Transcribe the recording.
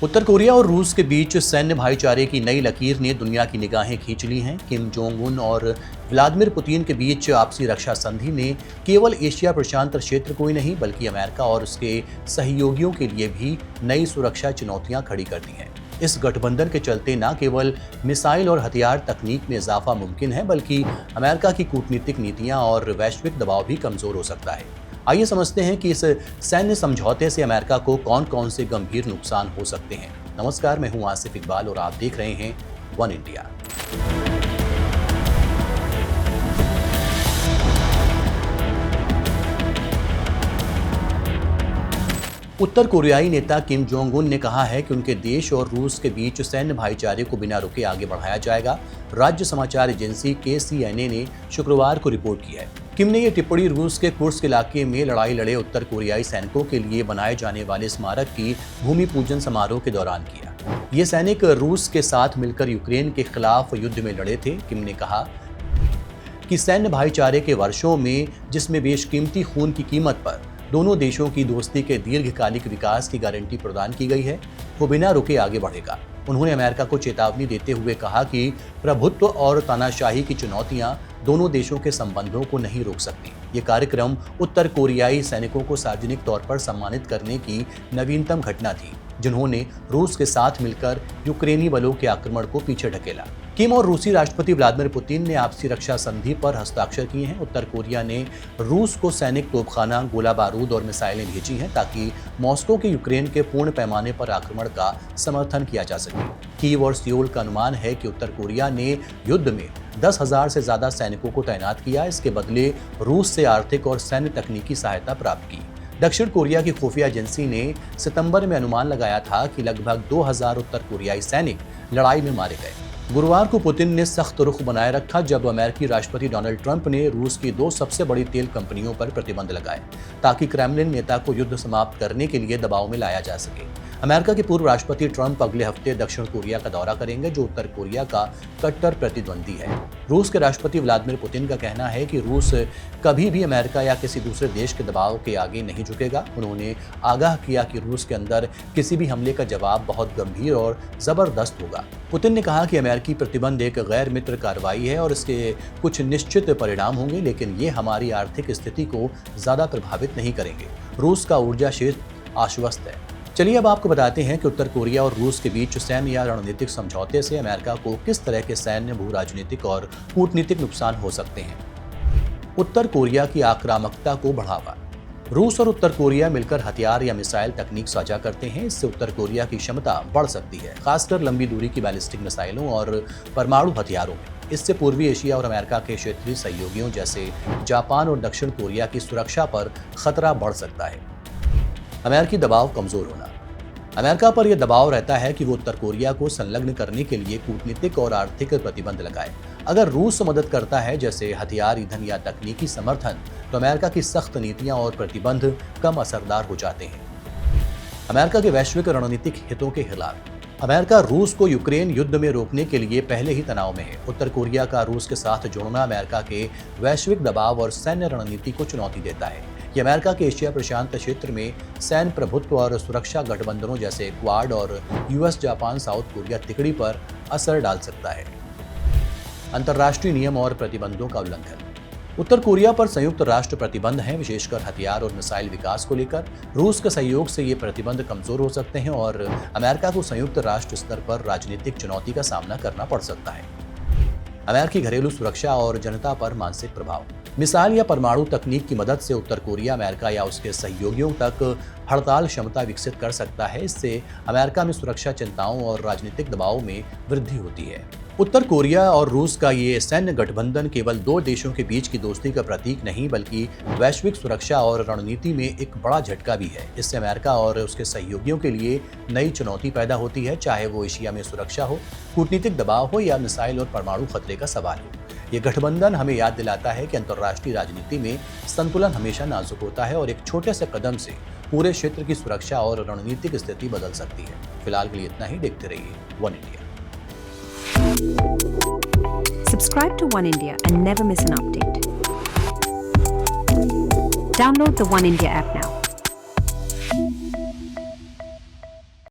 उत्तर Korea और रूस के बीच सैन्य भाईचारे की नई लकीर ने दुनिया की निगाहें खींच ली हैं। किम जोंग उन और व्लादिमीर पुतिन के बीच आपसी रक्षा संधि ने केवल एशिया प्रशांत क्षेत्र को ही नहीं बल्कि अमेरिका और उसके सहयोगियों के लिए भी नई सुरक्षा चुनौतियां खड़ी कर दी हैं। इस गठबंधन के चलते न केवल मिसाइल और हथियार तकनीक में इजाफा मुमकिन है बल्कि अमेरिका की कूटनीतिक नीतियां और वैश्विक दबाव भी कमजोर हो सकता है। आइए समझते हैं कि इस सैन्य समझौते से अमेरिका को कौन कौन से गंभीर नुकसान हो सकते हैं। नमस्कार, मैं हूं आसिफ इकबाल और आप देख रहे हैं वन इंडिया। उत्तर कोरियाई नेता किम जोंग उन ने कहा है कि उनके देश और रूस के बीच सैन्य भाईचारे को बिना रुके आगे बढ़ाया जाएगा। राज्य समाचार एजेंसी KCNA ने शुक्रवार को रिपोर्ट की है। किम ने यह टिप्पणी रूस के कुर्स्क इलाके में लड़ाई लड़े उत्तर कोरियाई सैनिकों के लिए बनाए जाने वाले स्मारक की भूमि पूजन समारोह के दौरान किया। ये सैनिक रूस के साथ मिलकर यूक्रेन के खिलाफ युद्ध में लड़े थे। किम ने कहा कि सैन्य भाईचारे के वर्षों में जिसमें बेशकीमती खून की कीमत पर दोनों देशों की दोस्ती के दीर्घकालिक विकास की गारंटी प्रदान की गई है, वो बिना रुके आगे बढ़ेगा। उन्होंने अमेरिका को चेतावनी देते हुए कहा कि प्रभुत्व और तानाशाही की चुनौतियां दोनों देशों के संबंधों को नहीं रोक सकती। ये कार्यक्रम उत्तर कोरियाई सैनिकों को सार्वजनिक तौर पर सम्मानित करने की नवीनतम घटना थी, जिन्होंने रूस के साथ मिलकर यूक्रेनी बलों के आक्रमण को पीछे ढकेला। किम और रूसी राष्ट्रपति व्लादिमीर पुतिन ने आपसी रक्षा संधि पर हस्ताक्षर किए हैं। उत्तर कोरिया ने रूस को सैनिक तोपखाना, गोला बारूद और मिसाइलें भेजी हैं ताकि मॉस्को के यूक्रेन के पूर्ण पैमाने पर आक्रमण का समर्थन किया जा सके। कीव और सियोल का अनुमान है कि उत्तर कोरिया ने युद्ध में 10,000 से ज्यादा सैनिकों को तैनात किया। इसके बदले रूस से आर्थिक और सैन्य तकनीकी सहायता प्राप्त की। दक्षिण कोरिया की खुफिया एजेंसी ने सितंबर में अनुमान लगाया था कि लगभग 2,000 उत्तर कोरियाई सैनिक लड़ाई में मारे गए। गुरुवार को पुतिन ने सख्त रुख बनाए रखा जब अमेरिकी राष्ट्रपति डोनाल्ड ट्रंप ने रूस की 2 सबसे बड़ी तेल कंपनियों पर प्रतिबंध लगाए ताकि क्रेमलिन नेता को युद्ध समाप्त करने के लिए दबाव में लाया जा सके। अमेरिका के पूर्व राष्ट्रपति ट्रंप अगले हफ्ते दक्षिण कोरिया का दौरा करेंगे, जो उत्तर कोरिया का कट्टर प्रतिद्वंदी है। रूस के राष्ट्रपति व्लादिमीर पुतिन का कहना है कि रूस कभी भी अमेरिका या किसी दूसरे देश के दबाव के आगे नहीं झुकेगा। उन्होंने आगाह किया कि रूस के अंदर किसी भी हमले का जवाब बहुत गंभीर और जबरदस्त होगा। पुतिन ने कहा कि अमेरिकी प्रतिबंध एक गैर मित्र कार्रवाई है और इसके कुछ निश्चित परिणाम होंगे, लेकिन ये हमारी आर्थिक स्थिति को ज्यादा प्रभावित नहीं करेंगे। रूस का ऊर्जा क्षेत्र आश्वस्त है। चलिए अब आपको बताते हैं कि उत्तर कोरिया और रूस के बीच सैन्य या रणनीतिक समझौते से अमेरिका को किस तरह के सैन्य, भू राजनीतिक और कूटनीतिक नुकसान हो सकते हैं। उत्तर कोरिया की आक्रामकता को बढ़ावा। रूस और उत्तर कोरिया मिलकर हथियार या मिसाइल तकनीक साझा करते हैं। इससे उत्तर कोरिया की क्षमता बढ़ सकती है, खासकर लंबी दूरी की बैलिस्टिक मिसाइलों और परमाणु हथियारों में। इससे पूर्वी एशिया और अमेरिका के क्षेत्रीय सहयोगियों जैसे जापान और दक्षिण कोरिया की सुरक्षा पर खतरा बढ़ सकता है। अमेरिकी दबाव कमजोर होना। अमेरिका पर यह दबाव रहता है कि वो उत्तर कोरिया को संलग्न करने के लिए कूटनीतिक और आर्थिक प्रतिबंध लगाए। अगर रूस मदद करता है, जैसे हथियार, ईंधन या तकनीकी समर्थन, तो अमेरिका की सख्त नीतियां और प्रतिबंध कम असरदार हो जाते हैं। अमेरिका के वैश्विक रणनीतिक हितों के खिलाफ। अमेरिका रूस को यूक्रेन युद्ध में रोकने के लिए पहले ही तनाव में है। उत्तर कोरिया का रूस के साथ जुड़ना अमेरिका के वैश्विक दबाव और सैन्य रणनीति को चुनौती देता है। ये अमेरिका के एशिया प्रशांत क्षेत्र में सैन्य प्रभुत्व और सुरक्षा गठबंधनों जैसे क्वाड और US, जापान, साउथ कोरिया तिकड़ी पर असर डाल सकता है। अंतर्राष्ट्रीय नियम और प्रतिबंधों का उल्लंघन। उत्तर कोरिया पर संयुक्त राष्ट्र प्रतिबंध हैं, विशेषकर हथियार और मिसाइल विकास को लेकर। रूस के सहयोग से ये प्रतिबंध कमजोर हो सकते हैं और अमेरिका को संयुक्त राष्ट्र स्तर पर राजनीतिक चुनौती का सामना करना पड़ सकता है। अमेरिकी घरेलू सुरक्षा और जनता पर मानसिक प्रभाव। मिसाइल या परमाणु तकनीक की मदद से उत्तर कोरिया अमेरिका या उसके सहयोगियों तक हड़ताल क्षमता विकसित कर सकता है। इससे अमेरिका में सुरक्षा चिंताओं और राजनीतिक दबाव में वृद्धि होती है। उत्तर कोरिया और रूस का ये सैन्य गठबंधन केवल 2 देशों के बीच की दोस्ती का प्रतीक नहीं बल्कि वैश्विक सुरक्षा और रणनीति में एक बड़ा झटका भी है। इससे अमेरिका और उसके सहयोगियों के लिए नई चुनौती पैदा होती है, चाहे वो एशिया में सुरक्षा हो, कूटनीतिक दबाव हो या मिसाइल और परमाणु खतरे का सवाल हो। ये गठबंधन हमें याद दिलाता है कि अंतर्राष्ट्रीय राजनीति में संतुलन हमेशा नाजुक होता है और एक छोटे से कदम से पूरे क्षेत्र की सुरक्षा और रणनीतिक स्थिति बदल सकती है। फिलहाल के लिए इतना ही। देखते रहिए one India. Subscribe to One India and never miss an update. Download the One India app now.